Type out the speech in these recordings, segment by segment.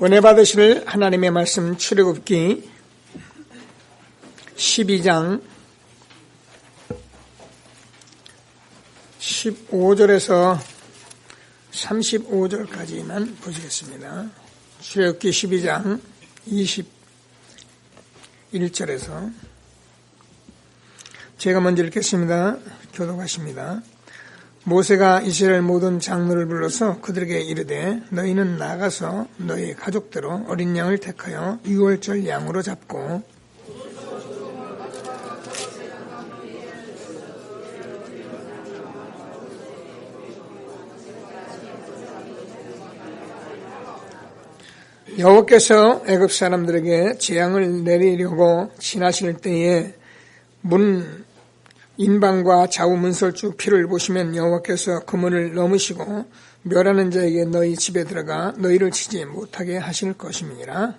은혜 받으실 하나님의 말씀 출애굽기 12장 15절에서 35절까지만 보시겠습니다. 출애굽기 12장 21절에서 제가 먼저 읽겠습니다. 교독하십니다. 모세가 이스라엘 모든 장로를 불러서 그들에게 이르되 너희는 나가서 너희 가족대로 어린 양을 택하여 유월절 양으로 잡고 여호와께서 애굽 사람들에게 재앙을 내리려고 지나실 때에 문 인방과 좌우 문설주 피를 보시면 여호와께서 그 문을 넘으시고 멸하는 자에게 너희 집에 들어가 너희를 치지 못하게 하실 것임이니라.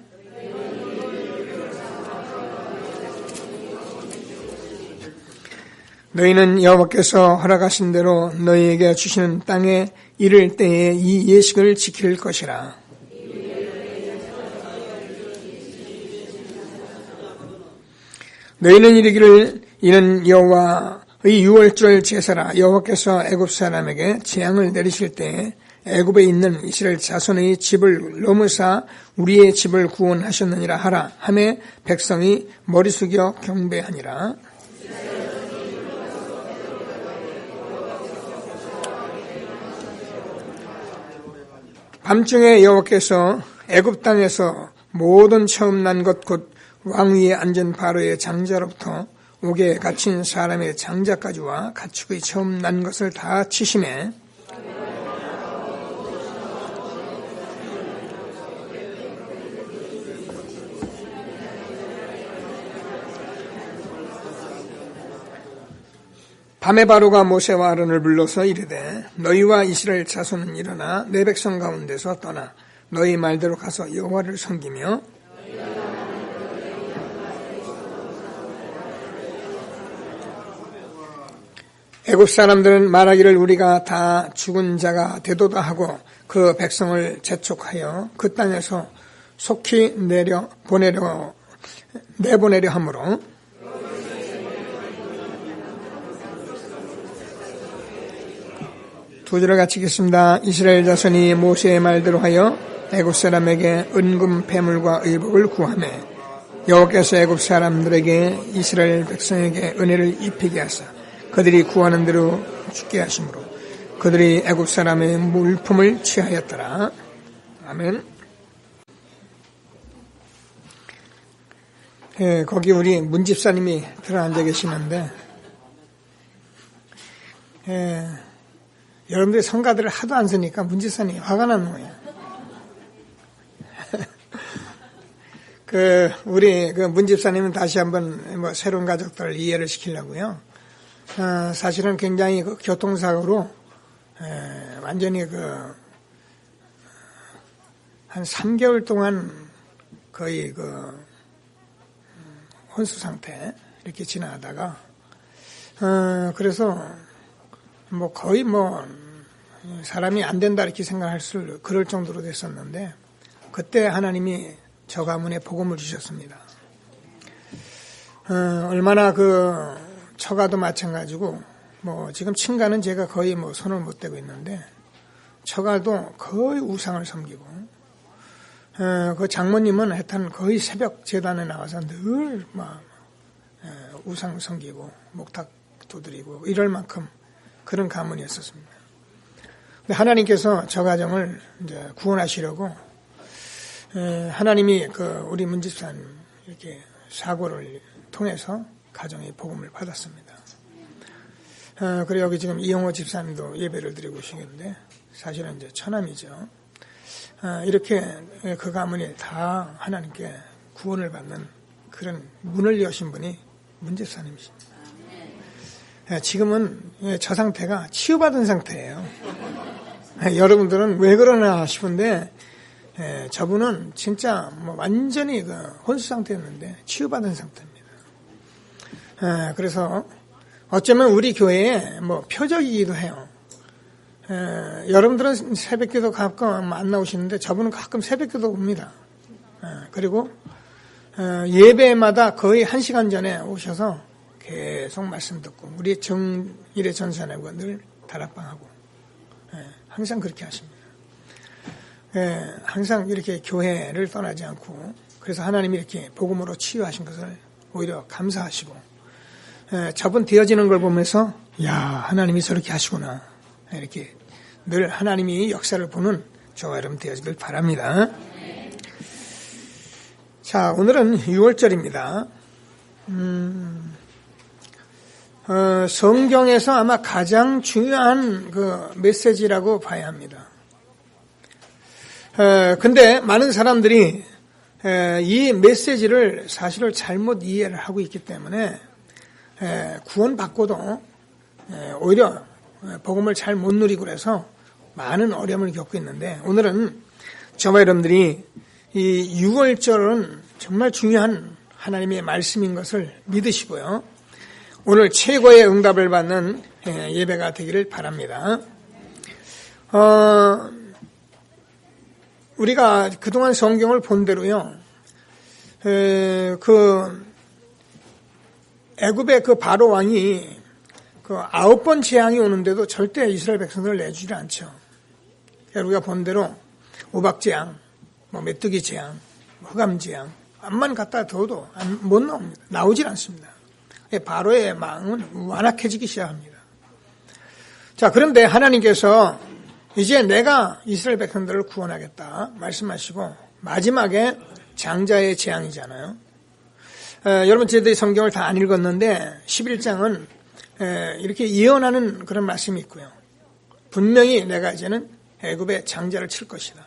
너희는 여호와께서 허락하신 대로 너희에게 주시는 땅에 이를 때에 이 예식을 지킬 것이라. 너희는 이르기를 이는 여호와의 유월절 제사라. 여호와께서 애굽 사람에게 재앙을 내리실 때 애굽에 있는 이스라엘 자손의 집을 넘으사 우리의 집을 구원하셨느니라 하라 하매 백성이 머리 숙여 경배하니라. 밤중에 여호와께서 애굽 땅에서 모든 처음 난 것 곧 왕위에 앉은 바로의 장자로부터 옥에 갇힌 사람의 장자까지와 가축의 처음 난 것을 다 치심에 밤에 바로가 모세와 아론을 불러서 이르되 너희와 이스라엘 자손은 일어나 내 백성 가운데서 떠나 너희 말대로 가서 여호와를 섬기며 애굽 사람들은 말하기를 우리가 다 죽은 자가 되도다 하고 그 백성을 재촉하여 그 땅에서 속히 내보내려 하므로 두 절을 같이 읽겠습니다. 이스라엘 자손이 모세의 말대로 하여 애굽 사람에게 은금 패물과 의복을 구하매 여호와께서 애굽 사람들에게 이스라엘 백성에게 은혜를 입히게 하사 그들이 구하는 대로 죽게 하심으로 그들이 애굽 사람의 물품을 취하였더라. 아멘. 거기 우리 문집사님이 들어앉아 계시는데 여러분들이 성가들을 하도 안 쓰니까 문집사님이 화가 나는 거예요. 우리 문집사님은 다시 한번 새로운 가족들을 이해를 시키려고요. 사실은 굉장히 교통사고로 완전히 한 3개월 동안 거의 혼수 상태 이렇게 지나다가 그래서 거의 사람이 안 된다 이렇게 생각할 그럴 정도로 됐었는데 그때 하나님이 저 가문에 복음을 주셨습니다. 얼마나 처가도 마찬가지고 지금 친가는 제가 거의 손을 못 대고 있는데 처가도 거의 우상을 섬기고 그 장모님은 하여튼 거의 새벽 제단에 나와서 늘 우상 섬기고 목탁 두드리고 이럴 만큼 그런 가문이었었습니다. 근데 하나님께서 저 가정을 이제 구원하시려고 하나님이 우리 문집사님 이렇게 사고를 통해서 가정의 복음을 받았습니다. 그리고 여기 지금 이영호 집사님도 예배를 드리고 계시는데 사실은 이제 처남이죠. 이렇게 그 가문이 다 하나님께 구원을 받는 그런 문을 여신 분이 문 집사님이십니다. 지금은 저 상태가 치유받은 상태예요. 여러분들은 왜 그러나 싶은데 저분은 진짜 완전히 혼수 상태였는데 치유받은 상태입니다. 그래서 어쩌면 우리 교회의 표적이기도 해요. 여러분들은 새벽기도 가끔 안 나오시는데 저분은 가끔 새벽기도 옵니다. 그리고 예배마다 거의 1시간 전에 오셔서 계속 말씀 듣고 우리 정일의 전사님과 늘 다락방하고 항상 그렇게 하십니다. 항상 이렇게 교회를 떠나지 않고 그래서 하나님이 이렇게 복음으로 치유하신 것을 오히려 감사하시고 저분 되어지는 걸 보면서 야 하나님이 저렇게 하시구나 이렇게 늘 하나님이 역사를 보는 저와 여러분 되어지길 바랍니다. 자 오늘은 6월절입니다. 성경에서 아마 가장 중요한 그 메시지라고 봐야 합니다. 근데 많은 사람들이 이 메시지를 사실을 잘못 이해를 하고 있기 때문에 구원받고도 오히려 복음을 잘 못 누리고 그래서 많은 어려움을 겪고 있는데 오늘은 저와 여러분들이 이 6월절은 정말 중요한 하나님의 말씀인 것을 믿으시고요. 오늘 최고의 응답을 받는 예배가 되기를 바랍니다. 우리가 그동안 성경을 본 대로요. 애굽의 그 바로 왕이 그 9번 재앙이 오는데도 절대 이스라엘 백성들을 내주지 않죠. 우리가 본 대로 우박재앙, 메뚜기 재앙, 흑암재앙, 암만 갖다 둬도 못 나옵니다. 나오질 않습니다. 바로의 마음은 완악해지기 시작합니다. 자, 그런데 하나님께서 이제 내가 이스라엘 백성들을 구원하겠다 말씀하시고 마지막에 장자의 재앙이잖아요. 여러분 저희들이 성경을 다 안 읽었는데 11장은 이렇게 예언하는 그런 말씀이 있고요. 분명히 내가 이제는 애굽의 장자를 칠 것이다.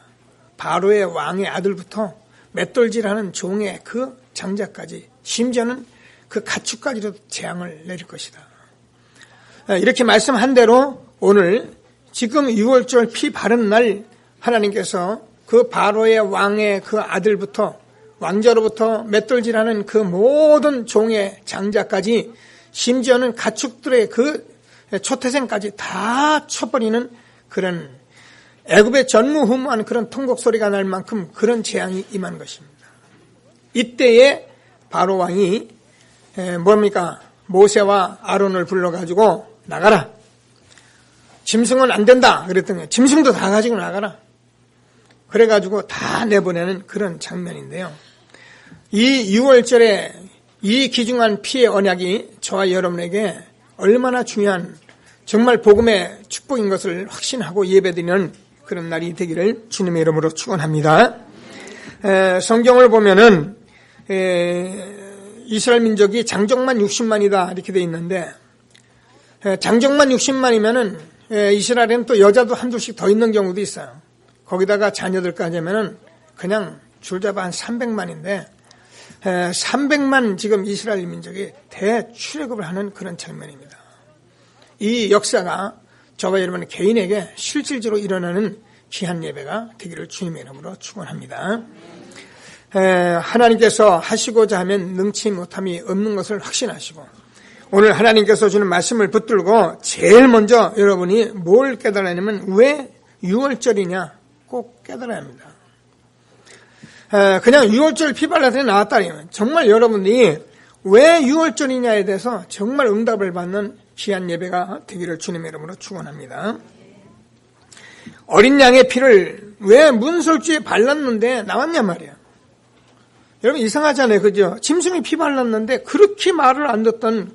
바로의 왕의 아들부터 맷돌질하는 종의 그 장자까지 심지어는 그 가축까지도 재앙을 내릴 것이다. 이렇게 말씀한 대로 오늘 지금 6월절 피 바른 날 하나님께서 그 바로의 왕의 그 아들부터 왕자로부터 맷돌질하는 그 모든 종의 장자까지 심지어는 가축들의 그 초태생까지 다 쳐버리는 그런 애굽의 전무후무한 그런 통곡 소리가 날 만큼 그런 재앙이 임한 것입니다. 이때에 바로 왕이 뭡니까? 모세와 아론을 불러가지고 나가라. 짐승은 안 된다. 그랬더니 짐승도 다 가지고 나가라. 그래가지고 다 내보내는 그런 장면인데요. 이 6월절에 이 귀중한 피의 언약이 저와 여러분에게 얼마나 중요한 정말 복음의 축복인 것을 확신하고 예배드리는 그런 날이 되기를 주님의 이름으로 축원합니다. 성경을 보면은 이스라엘 민족이 장정만 60만이다 이렇게 돼 있는데 장정만 60만이면은 이스라엘에는 또 여자도 한둘씩 더 있는 경우도 있어요. 거기다가 자녀들까지 하면은 그냥 줄잡아 한 300만인데 300만 지금 이스라엘 민족이 대출애굽을 하는 그런 장면입니다. 이 역사가 저와 여러분 개인에게 실질적으로 일어나는 귀한 예배가 되기를 주님의 이름으로 축원합니다. 하나님께서 하시고자 하면 능치 못함이 없는 것을 확신하시고 오늘 하나님께서 주는 말씀을 붙들고 제일 먼저 여러분이 뭘 깨달아야 하냐면 왜 6월절이냐 꼭 깨달아야 합니다. 그냥 6월절 피발라서 나왔다면 정말 여러분이 왜 6월절이냐에 대해서 정말 응답을 받는 귀한 예배가 되기를 주님의 이름으로 축원합니다. 어린 양의 피를 왜 문설주에 발랐는데 나왔냐 말이야. 여러분 이상하잖아요, 그죠? 짐승이 피 발랐는데 그렇게 말을 안 듣던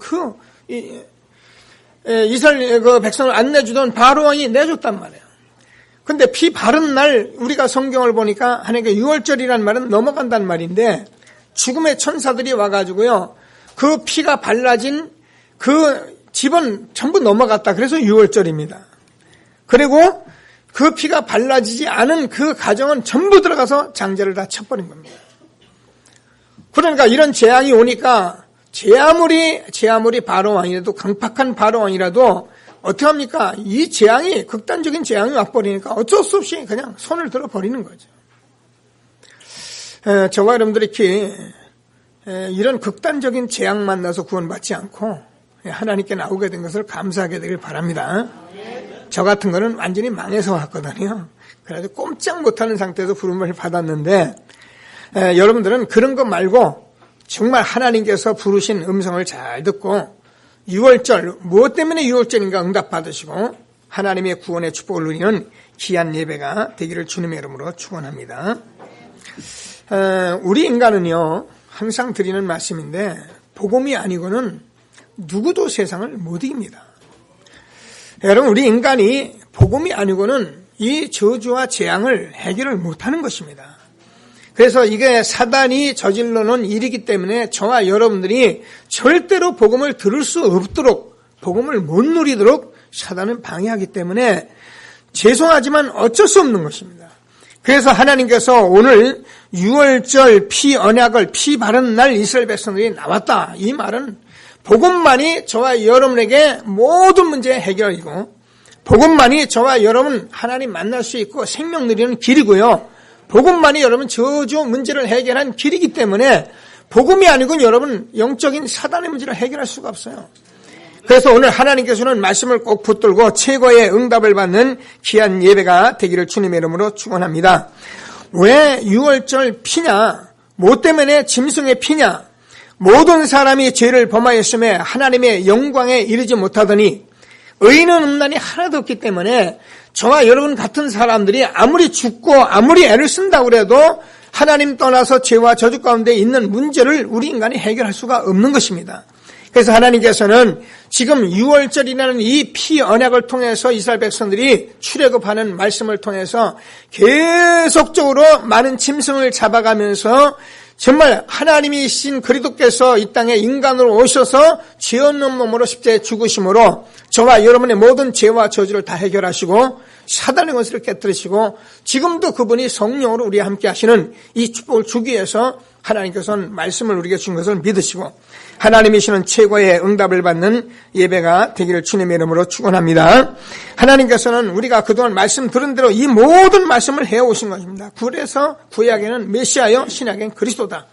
이스라엘 그 백성을 안 내주던 바로 왕이 내줬단 말이에요. 근데 피 바른 날 우리가 성경을 보니까 하나님께 6월절이라는 말은 넘어간단 말인데 죽음의 천사들이 와가지고요 그 피가 발라진 그 집은 전부 넘어갔다. 그래서 6월절입니다. 그리고 그 피가 발라지지 않은 그 가정은 전부 들어가서 장자를 다 쳐버린 겁니다. 그러니까 이런 재앙이 오니까 제 아무리 바로 왕이라도 강팍한 바로 왕이라도 어떻게 합니까? 이 재앙이 극단적인 재앙이 와버리니까 어쩔 수 없이 그냥 손을 들어 버리는 거죠. 저와 여러분들이 이렇게 이런 극단적인 재앙 만나서 구원받지 않고 하나님께 나오게 된 것을 감사하게 되길 바랍니다. 저 같은 거는 완전히 망해서 왔거든요. 그래서 꼼짝 못하는 상태에서 부름을 받았는데 여러분들은 그런 것 말고 정말 하나님께서 부르신 음성을 잘 듣고 6월절, 무엇 때문에 6월절인가 응답받으시고 하나님의 구원의 축복을 누리는 귀한 예배가 되기를 주님의 이름으로 축원합니다. 우리 인간은요 항상 드리는 말씀인데 복음이 아니고는 누구도 세상을 못 이깁니다. 여러분, 우리 인간이 복음이 아니고는 이 저주와 재앙을 해결을 못하는 것입니다. 그래서 이게 사단이 저질러 놓은 일이기 때문에 저와 여러분들이 절대로 복음을 들을 수 없도록, 복음을 못 누리도록 사단은 방해하기 때문에 죄송하지만 어쩔 수 없는 것입니다. 그래서 하나님께서 오늘 6월절 피 언약을 피 바른 날 이스라엘 백성들이 나왔다. 이 말은 복음만이 저와 여러분에게 모든 문제의 해결이고 복음만이 저와 여러분 하나님 만날 수 있고 생명 누리는 길이고요. 복음만이 여러분 저주 문제를 해결한 길이기 때문에 복음이 아니고 여러분 영적인 사단의 문제를 해결할 수가 없어요. 그래서 오늘 하나님께서는 말씀을 꼭 붙들고 최고의 응답을 받는 귀한 예배가 되기를 주님의 이름으로 축원합니다. 왜 6월절 피냐? 뭐 때문에 짐승의 피냐? 모든 사람이 죄를 범하였음에 하나님의 영광에 이르지 못하더니 의인은 음란이 하나도 없기 때문에 저와 여러분 같은 사람들이 아무리 죽고 아무리 애를 쓴다고 해도 하나님 떠나서 죄와 저주 가운데 있는 문제를 우리 인간이 해결할 수가 없는 것입니다. 그래서 하나님께서는 지금 6월절이라는 이 피 언약을 통해서 이스라엘 백성들이 출애굽하는 말씀을 통해서 계속적으로 많은 짐승을 잡아가면서 정말 하나님이신 그리스도께서 이 땅에 인간으로 오셔서 죄 없는 몸으로 십자가에 죽으심으로 저와 여러분의 모든 죄와 저주를 다 해결하시고 사단의 권세를 깨뜨리시고 지금도 그분이 성령으로 우리와 함께 하시는 이 축복을 주기 위해서 하나님께서는 말씀을 우리에게 준 것을 믿으시고 하나님이시는 최고의 응답을 받는 예배가 되기를 주님의 이름으로 축원합니다. 하나님께서는 우리가 그동안 말씀 들은 대로 이 모든 말씀을 해오신 것입니다. 그래서 구약에는 메시아요, 신약엔 그리스도다.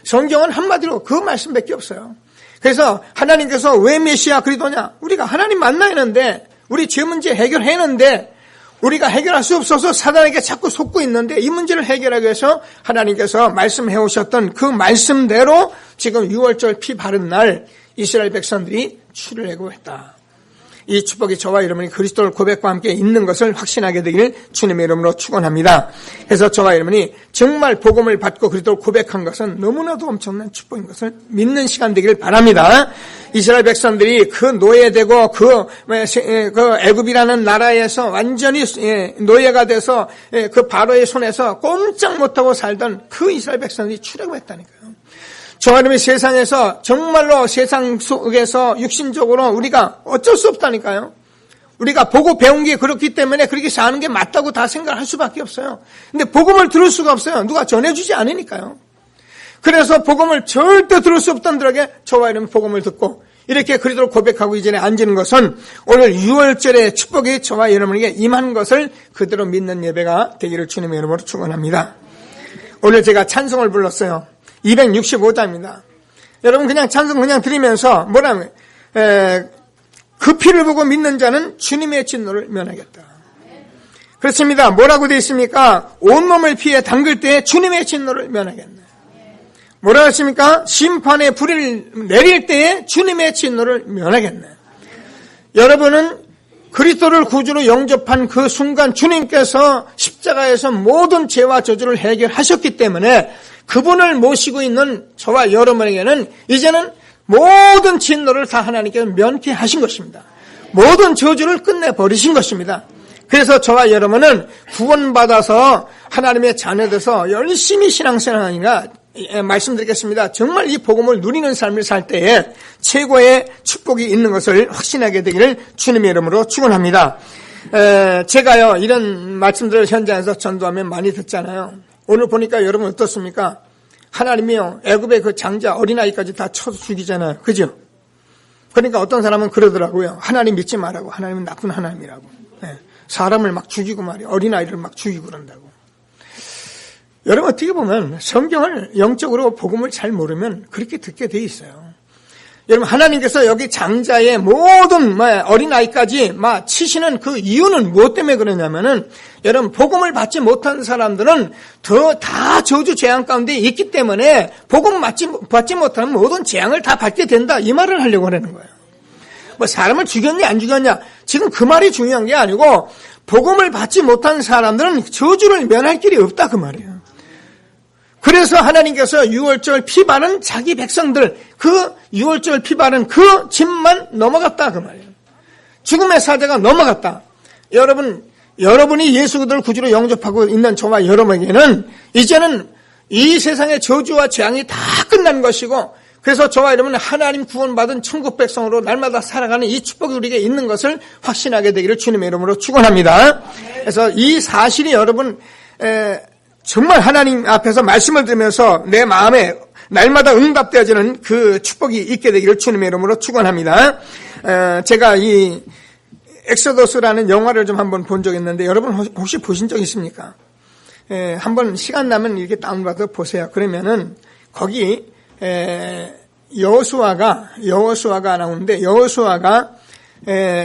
성경은 한마디로 그 말씀밖에 없어요. 그래서 하나님께서 왜 메시아 그리스도냐? 우리가 하나님 만나야 하는데 우리 죄 문제 해결했는데 우리가 해결할 수 없어서 사단에게 자꾸 속고 있는데 이 문제를 해결하기 위해서 하나님께서 말씀해 오셨던 그 말씀대로 지금 6월절 피 바른 날 이스라엘 백성들이 출애굽했다. 이 축복이 저와 여러분이 그리스도를 고백과 함께 있는 것을 확신하게 되길 주님의 이름으로 축원합니다. 그래서 저와 여러분이 정말 복음을 받고 그리스도를 고백한 것은 너무나도 엄청난 축복인 것을 믿는 시간 되길 바랍니다. 이스라엘 백성들이 그 노예되고 그 애굽이라는 나라에서 완전히 노예가 돼서 그 바로의 손에서 꼼짝 못하고 살던 그 이스라엘 백성들이 출애굽했다니까요. 저와 여러분이 세상에서 정말로 세상 속에서 육신적으로 우리가 어쩔 수 없다니까요. 우리가 보고 배운 게 그렇기 때문에 그렇게 사는 게 맞다고 다 생각할 수밖에 없어요. 근데 복음을 들을 수가 없어요. 누가 전해주지 않으니까요. 그래서 복음을 절대 들을 수 없던 들에게 저와 여러분 복음을 듣고 이렇게 그리스도를 고백하고 이전에 앉는 것은 오늘 6월절의 축복이 저와 여러분에게 임한 것을 그대로 믿는 예배가 되기를 주님의 이름으로 축원합니다. 오늘 제가 찬송을 불렀어요. 265자입니다. 여러분 그냥 찬송 그냥 드리면서 뭐라면 그 피를 보고 믿는 자는 주님의 진노를 면하겠다. 그렇습니다. 뭐라고 되어 있습니까? 온몸을 피해 담글 때에 주님의 진노를 면하겠네. 뭐라고 했습니까? 심판의 불을 내릴 때에 주님의 진노를 면하겠네. 여러분은 그리스도를 구주로 영접한 그 순간 주님께서 십자가에서 모든 죄와 저주를 해결하셨기 때문에 그분을 모시고 있는 저와 여러분에게는 이제는 모든 진노를 다 하나님께서 면케하신 것입니다. 모든 저주를 끝내버리신 것입니다. 그래서 저와 여러분은 구원받아서 하나님의 자녀돼서 열심히 신앙생활하니까 말씀드리겠습니다. 정말 이 복음을 누리는 삶을 살 때에 최고의 축복이 있는 것을 확신하게 되기를 주님의 이름으로 축원합니다. 제가요 이런 말씀들을 현장에서 전도하면 많이 듣잖아요. 오늘 보니까 여러분 어떻습니까? 하나님이요 애굽의 그 장자 어린아이까지 다 쳐 죽이잖아요. 그죠? 그러니까 어떤 사람은 그러더라고요. 하나님 믿지 말라고. 하나님은 나쁜 하나님이라고. 사람을 막 죽이고 말이에요. 어린아이를 막 죽이고 그런다고. 여러분 어떻게 보면 성경을 영적으로 복음을 잘 모르면 그렇게 듣게 돼 있어요. 여러분, 하나님께서 여기 장자의 모든 어린아이까지 치시는 그 이유는 무엇 때문에 그러냐면은, 여러분, 복음을 받지 못한 사람들은 다 저주 재앙 가운데 있기 때문에 복음 받지 못하면 모든 재앙을 다 받게 된다, 이 말을 하려고 하는 거예요. 사람을 죽였냐 안 죽였냐, 지금 그 말이 중요한 게 아니고, 복음을 받지 못한 사람들은 저주를 면할 길이 없다, 그 말이에요. 그래서 하나님께서 6월절 피 바른 자기 백성들, 그 6월절 피 바른 그 집만 넘어갔다, 그 말이에요. 죽음의 사자가 넘어갔다. 여러분이 예수 그리스도를 구주로 영접하고 있는 저와 여러분에게는 이제는 이 세상의 저주와 재앙이 다 끝난 것이고, 그래서 저와 여러분은 하나님 구원받은 천국 백성으로 날마다 살아가는 이 축복이 우리에게 있는 것을 확신하게 되기를 주님의 이름으로 축원합니다. 그래서 이 사실이 여러분 정말 하나님 앞에서 말씀을 들으면서 내 마음에 날마다 응답되어지는 그 축복이 있게 되기를 주님의 이름으로 축원합니다. 제가 이 엑소더스라는 영화를 좀 한번 본 적이 있는데, 여러분 혹시 보신 적 있습니까? 한번 시간 나면 이렇게 다운받아 보세요. 그러면은 거기 여호수아가 나오는데, 여호수아가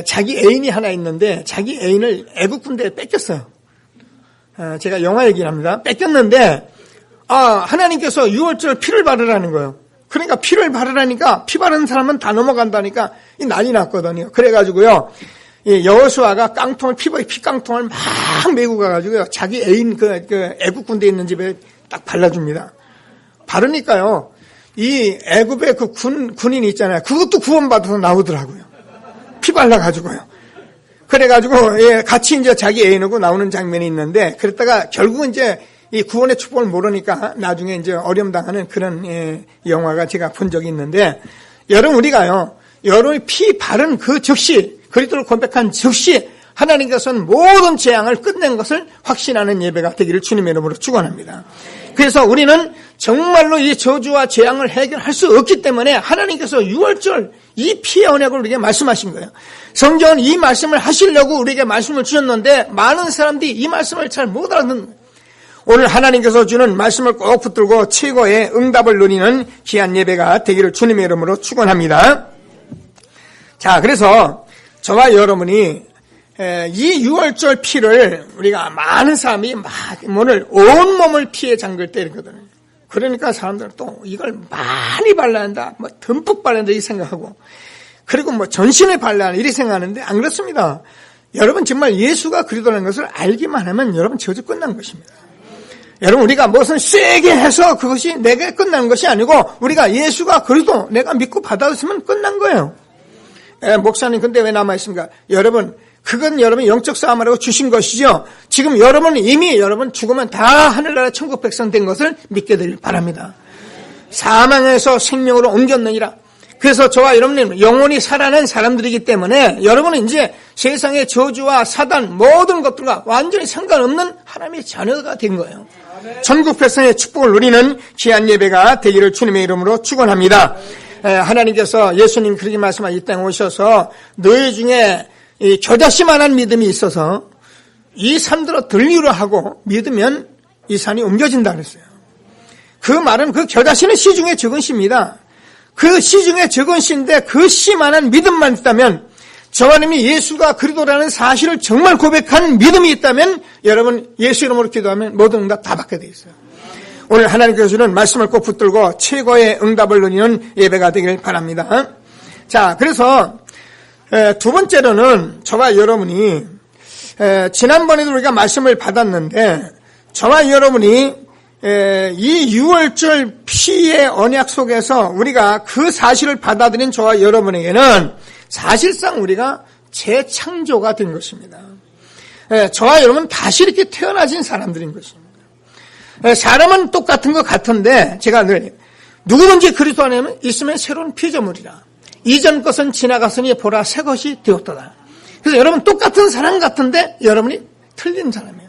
자기 애인이 하나 있는데 자기 애인을 애국 군대에 뺏겼어요. 제가 영화 얘기를 합니다. 뺏겼는데 하나님께서 6월절 피를 바르라는 거예요. 그러니까 피를 바르라니까, 피 바르는 사람은 다 넘어간다니까 난리 났거든요. 그래가지고요, 여호수아가 피 깡통을 막 메고 가가지고요, 자기 애인 그 애국 군대에 있는 집에 딱 발라줍니다. 바르니까요, 이 애굽의 그 군인이 있잖아요. 그것도 구원받아서 나오더라고요. 피 발라가지고요. 그래가지고, 같이 이제 자기 애인하고 나오는 장면이 있는데, 그랬다가 결국은 이제 이 구원의 축복을 모르니까 나중에 이제 어려움당하는 그런 영화가 제가 본 적이 있는데, 우리가요, 여러분이 피 바른 그 즉시, 그리스도를 고백한 즉시 하나님께서는 모든 재앙을 끝낸 것을 확신하는 예배가 되기를 주님의 이름으로 축원합니다. 그래서 우리는 정말로 이 저주와 재앙을 해결할 수 없기 때문에 하나님께서 6월절 이 피의 언약을 우리에게 말씀하신 거예요. 성경은 이 말씀을 하시려고 우리에게 말씀을 주셨는데, 많은 사람들이 이 말씀을 잘 못 알아듣는 거예요. 오늘 하나님께서 주는 말씀을 꼭 붙들고 최고의 응답을 누리는 귀한 예배가 되기를 주님의 이름으로 축원합니다. 자, 그래서 저와 여러분이 이 6월절 피를 우리가 많은 사람이 오늘 온몸을 피에 잠글 때 이러거든요. 그러니까 사람들은 또 이걸 많이 발라야 한다, 듬뿍 발라야 한다, 이 생각하고, 그리고 전신에 발라야 한다, 이렇게 생각하는데 안 그렇습니다. 여러분 정말 예수가 그리스도라는 것을 알기만 하면 여러분 저주 끝난 것입니다. 여러분, 우리가 무슨 세게 해서 그것이 내게 끝나는 것이 아니고, 우리가 예수가 그리스도 내가 믿고 받아들였으면 끝난 거예요. 목사님 근데 왜 남아있습니까? 여러분, 그건 여러분 영적 싸움하라고 주신 것이죠. 지금 여러분은 이미 여러분 죽으면 다 하늘나라 천국 백성 된 것을 믿게 되길 바랍니다. 사망에서 생명으로 옮겼느니라. 그래서 저와 여러분은 영원히 살아난 사람들이기 때문에 여러분은 이제 세상의 저주와 사단 모든 것들과 완전히 상관없는 하나님의 자녀가 된 거예요. 천국 백성의 축복을 누리는 귀한 예배가 되기를 주님의 이름으로 축원합니다. 하나님께서 예수님 그렇게 말씀하신 이 땅에 오셔서 너희 중에 이 겨자씨만한 믿음이 있어서 이 산들어 들리려 하고 믿으면 이 산이 옮겨진다 그랬어요. 그 말은 그 겨자씨는 씨 중에 적은 씨입니다. 그 씨 중에 적은 씨인데 그 씨만한 믿음만 있다면, 저와 여러분이 예수가 그리스도라는 사실을 정말 고백한 믿음이 있다면 여러분 예수 이름으로 기도하면 모든 응답 다 받게 돼 있어요. 오늘 하나님께서 주는 말씀을 꼭 붙들고 최고의 응답을 누리는 예배가 되길 바랍니다. 자, 그래서 두 번째로는 저와 여러분이 지난번에도 우리가 말씀을 받았는데, 저와 여러분이 이 6월절 피의 언약 속에서 우리가 그 사실을 받아들인 저와 여러분에게는 사실상 우리가 재창조가 된 것입니다. 저와 여러분은 다시 이렇게 태어나진 사람들인 것입니다. 사람은 똑같은 것 같은데, 제가 늘 누구든지 그리스도 안에 있으면 새로운 피조물이라. 이전 것은 지나갔으니 보라 새 것이 되었도다. 그래서 여러분 똑같은 사람 같은데 여러분이 틀린 사람이에요.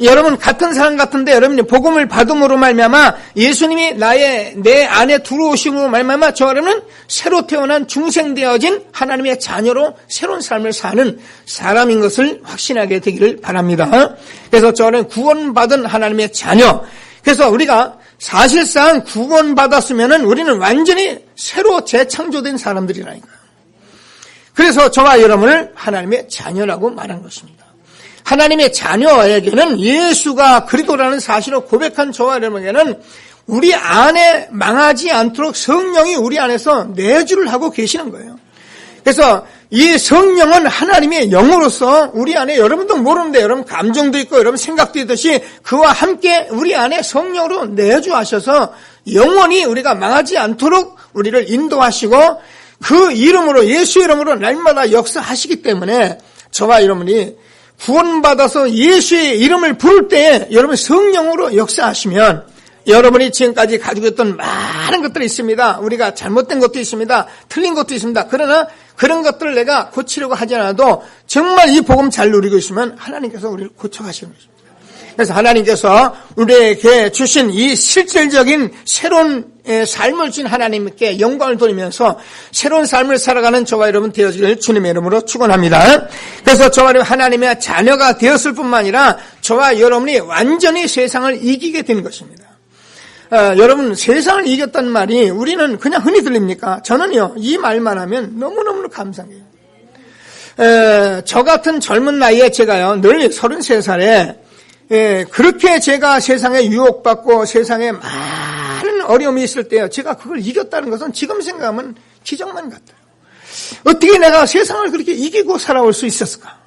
여러분 같은 사람 같은데 여러분이 복음을 받음으로 말미암아 예수님이 내 안에 들어오심으로 말미암아 저 여러분은 새로 태어난 중생되어진 하나님의 자녀로 새로운 삶을 사는 사람인 것을 확신하게 되기를 바랍니다. 그래서 저는 구원받은 하나님의 자녀. 그래서 우리가 사실상 구원받았으면 우리는 완전히 새로 재창조된 사람들이라니까요. 그래서 저와 여러분을 하나님의 자녀라고 말한 것입니다. 하나님의 자녀에게는 예수가 그리스도라는 사실을 고백한 저와 여러분에게는 우리 안에 망하지 않도록 성령이 우리 안에서 내주를 하고 계시는 거예요. 그래서 이 성령은 하나님의 영으로서 우리 안에, 여러분도 모르는데 여러분 감정도 있고 여러분 생각도 있듯이 그와 함께 우리 안에 성령으로 내주하셔서 영원히 우리가 망하지 않도록 우리를 인도하시고 그 이름으로, 예수 이름으로 날마다 역사하시기 때문에 저와 여러분이 구원받아서 예수의 이름을 부를 때 여러분 성령으로 역사하시면 여러분이 지금까지 가지고 있던 많은 것들이 있습니다. 우리가 잘못된 것도 있습니다. 틀린 것도 있습니다. 그러나 그런 것들을 내가 고치려고 하지 않아도 정말 이 복음 잘 누리고 있으면 하나님께서 우리를 고쳐가시는 것입니다. 그래서 하나님께서 우리에게 주신 이 실질적인 새로운 삶을 준 하나님께 영광을 돌리면서 새로운 삶을 살아가는 저와 여러분 되어지기를 주님의 이름으로 축원합니다. 그래서 저와 여러분 하나님의 자녀가 되었을 뿐만 아니라 저와 여러분이 완전히 세상을 이기게 된 것입니다. 여러분 세상을 이겼다는 말이 우리는 그냥 흔히 들립니까? 저는요 이 말만 하면 너무너무 감사해요. 저 같은 젊은 나이에 제가요 늘 33살에 그렇게 제가 세상에 유혹받고 세상에 많은 어려움이 있을 때요 제가 그걸 이겼다는 것은 지금 생각하면 기적만 같아요. 어떻게 내가 세상을 그렇게 이기고 살아올 수 있었을까?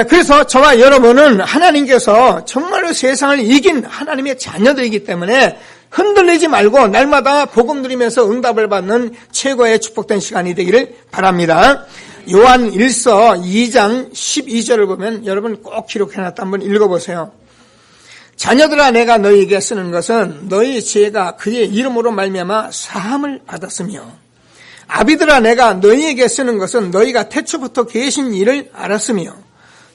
그래서 저와 여러분은 하나님께서 정말로 세상을 이긴 하나님의 자녀들이기 때문에 흔들리지 말고 날마다 복음 누리면서 응답을 받는 최고의 축복된 시간이 되기를 바랍니다. 요한 1서 2장 12절을 보면 여러분 꼭 기록해놨다 한번 읽어보세요. 자녀들아 내가 너희에게 쓰는 것은 너희 죄가 그의 이름으로 말미암아 사함을 받았으며 아비들아 내가 너희에게 쓰는 것은 너희가 태초부터 계신 일을 알았으며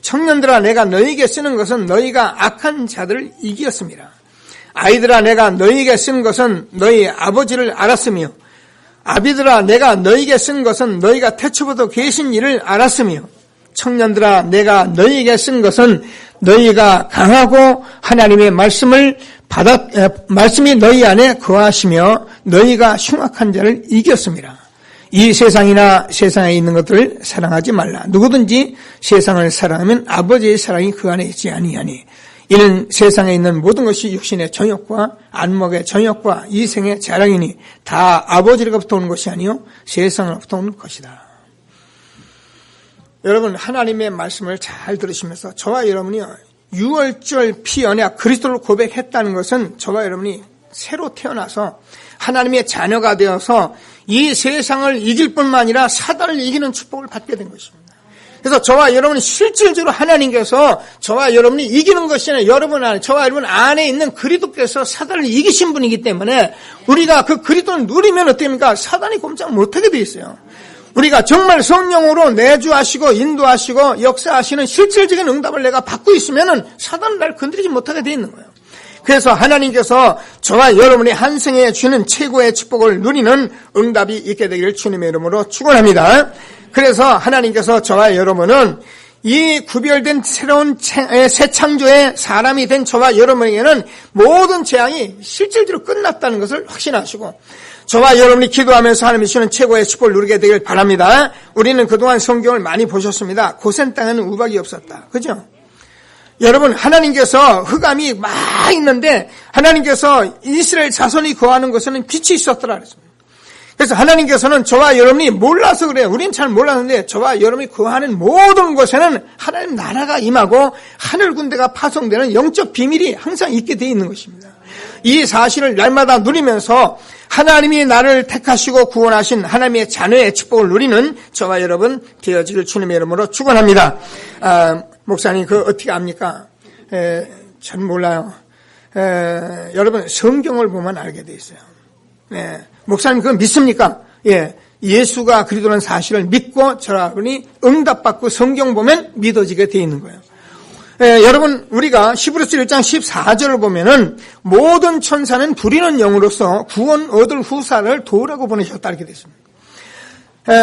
청년들아 내가 너희에게 쓰는 것은 너희가 악한 자들을 이기었습니다. 아이들아 내가 너희에게 쓴 것은 너희 아버지를 알았으며 아비들아 내가 너희에게 쓴 것은 너희가 태초부터 계신 일을 알았으며 청년들아 내가 너희에게 쓴 것은 너희가 강하고 하나님의 말씀이 너희 안에 거하시며 너희가 흉악한 자를 이겼습니다. 이 세상이나 세상에 있는 것들을 사랑하지 말라. 누구든지 세상을 사랑하면 아버지의 사랑이 그 안에 있지 아니하니 이는 세상에 있는 모든 것이 육신의 정욕과 안목의 정욕과 이생의 자랑이니 다 아버지로부터 오는 것이 아니요 세상으로부터 오는 것이다. 여러분 하나님의 말씀을 잘 들으시면서 저와 여러분이요 유월절 피언약 그리스도를 고백했다는 것은 저와 여러분이 새로 태어나서 하나님의 자녀가 되어서 이 세상을 이길 뿐만 아니라 사단을 이기는 축복을 받게 된 것입니다. 그래서 저와 여러분이 실질적으로 하나님께서 저와 여러분이 이기는 것이 아니라 여러분 안에, 저와 여러분 안에 있는 그리스도께서 사단을 이기신 분이기 때문에 우리가 그 그리스도를 누리면 어떻습니까? 사단이 꼼짝 못하게 돼 있어요. 우리가 정말 성령으로 내주하시고 인도하시고 역사하시는 실질적인 응답을 내가 받고 있으면은 사단은 날 건드리지 못하게 돼 있는 거예요. 그래서 하나님께서 저와 여러분이 한 생에 주는 최고의 축복을 누리는 응답이 있게 되기를 주님의 이름으로 축원합니다. 그래서 하나님께서 저와 여러분은 이 구별된 새로운 새 창조의 사람이 된 저와 여러분에게는 모든 재앙이 실질적으로 끝났다는 것을 확신하시고 저와 여러분이 기도하면서 하나님이 주시는 최고의 축복을 누리게 되길 바랍니다. 우리는 그동안 성경을 많이 보셨습니다. 고센 땅에는 우박이 없었다. 그죠? 여러분 하나님께서 흑암이 막 있는데 하나님께서 이스라엘 자손이 거하는 곳에는 빛이 있었더라 그랬습니다. 그래서 하나님께서는 저와 여러분이 몰라서 그래요. 우리는 잘 몰랐는데 저와 여러분이 거하는 모든 곳에는 하나님 나라가 임하고 하늘 군대가 파송되는 영적 비밀이 항상 있게 되어 있는 것입니다. 이 사실을 날마다 누리면서 하나님이 나를 택하시고 구원하신 하나님의 자녀의 축복을 누리는 저와 여러분 되어지길 주님의 이름으로 축원합니다. 목사님 그 어떻게 압니까? 전 몰라요. 여러분 성경을 보면 알게 돼 있어요. 목사님 그건 믿습니까? 예수가 그리스도라는 사실을 믿고 저러분이 응답받고 성경 보면 믿어지게 돼 있는 거예요. 여러분 우리가 히브리서 1장 14절을 보면은 모든 천사는 부리는 영으로서 구원 얻을 후사를 도우라고 보내셨다 이렇게 됐습니다.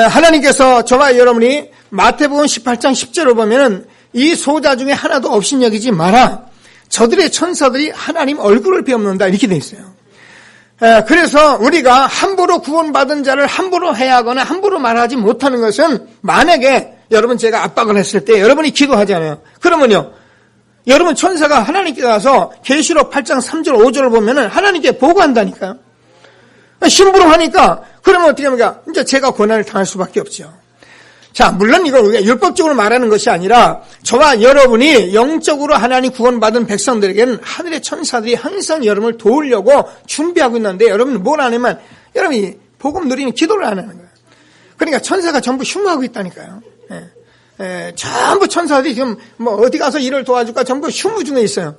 하나님께서 저와 여러분이 마태복음 18장 10절을 보면은 이 소자 중에 하나도 없인 여기지 마라. 저들의 천사들이 하나님 얼굴을 비옵는다 이렇게 돼 있어요. 그래서 우리가 함부로 구원받은 자를 함부로 해하거나 함부로 말하지 못하는 것은 만약에 여러분 제가 압박을 했을 때 여러분이 기도하잖아요. 그러면요. 여러분 천사가 하나님께 가서 계시록 8장 3절 5절을 보면은 하나님께 보고한다니까요. 심부름하니까 그러면 어떻게 합니까? 이제 제가 고난을 당할 수밖에 없죠. 자, 물론 이거 우리가 율법적으로 말하는 것이 아니라 저와 여러분이 영적으로 하나님 구원받은 백성들에게는 하늘의 천사들이 항상 여러분을 도우려고 준비하고 있는데 여러분은 뭘 안 하면 여러분이 복음 누리는 기도를 안 하는 거예요. 그러니까 천사가 전부 흉하고 있다니까요. 전부 천사들이 지금 뭐 어디 가서 일을 도와줄까 전부 흉무 중에 있어요.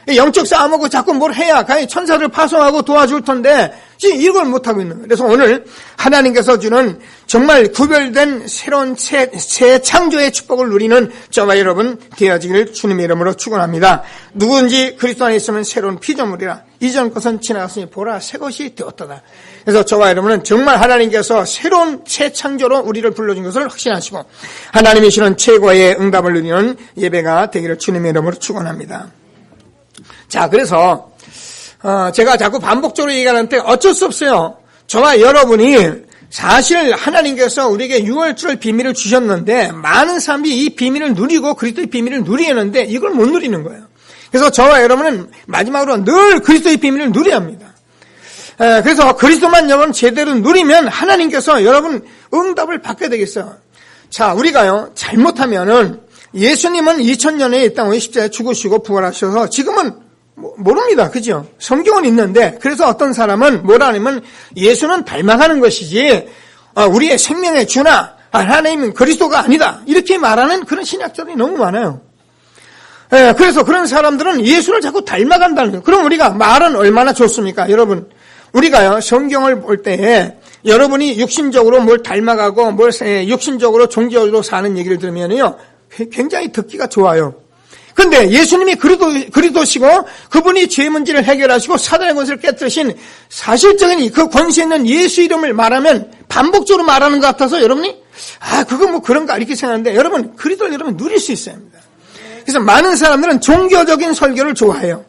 영적 싸움하고 자꾸 뭘 해야 가히 천사를 파송하고 도와줄 텐데 지금 이걸 못하고 있는 거예요. 그래서 오늘 하나님께서 주는 정말 구별된 새로운 새 창조의 축복을 누리는 저와 여러분 되어지기를 주님의 이름으로 축원합니다. 누구든지 그리스도 안에 있으면 새로운 피조물이라 이전 것은 지나갔으니 보라 새 것이 되었도다. 그래서 저와 여러분은 정말 하나님께서 새로운 새 창조로 우리를 불러준 것을 확신하시고 하나님이 주는 최고의 응답을 누리는 예배가 되기를 주님의 이름으로 축원합니다. 자, 그래서 제가 자꾸 반복적으로 얘기하는데 어쩔 수 없어요. 저와 여러분이 사실 하나님께서 우리에게 유월절 비밀을 주셨는데 많은 사람들이 이 비밀을 누리고 그리스도의 비밀을 누리는데 이걸 못 누리는 거예요. 그래서 저와 여러분은 마지막으로 늘 그리스도의 비밀을 누려야 합니다. 그래서 그리스도만 여러분 제대로 누리면 하나님께서 여러분 응답을 받게 되겠어요. 자, 우리가요 잘못하면은 예수님은 2000년에 이 땅에 십자가에 죽으시고 부활하셔서 지금은 모릅니다. 그죠? 성경은 있는데 그래서 어떤 사람은 뭐라 하냐면 예수는 닮아가는 것이지 우리의 생명의 주나 하나님은 그리스도가 아니다. 이렇게 말하는 그런 신학자들이 너무 많아요. 그래서 그런 사람들은 예수를 자꾸 닮아간다는 거예요. 그럼 우리가 말은 얼마나 좋습니까? 여러분 우리가요 성경을 볼 때에 여러분이 육신적으로 뭘 닮아가고 뭘 육신적으로 종교적으로 사는 얘기를 들으면요 굉장히 듣기가 좋아요. 그런데 예수님이 그리스도시고 그분이 죄 문제를 해결하시고 사단의 권세를 깨뜨리신 사실적인 그 권세 있는 예수 이름을 말하면 반복적으로 말하는 것 같아서 여러분이 그거 뭐 그런가 이렇게 생각하는데 여러분 그리스도를 여러분 누릴 수 있어야 합니다. 그래서 많은 사람들은 종교적인 설교를 좋아해요.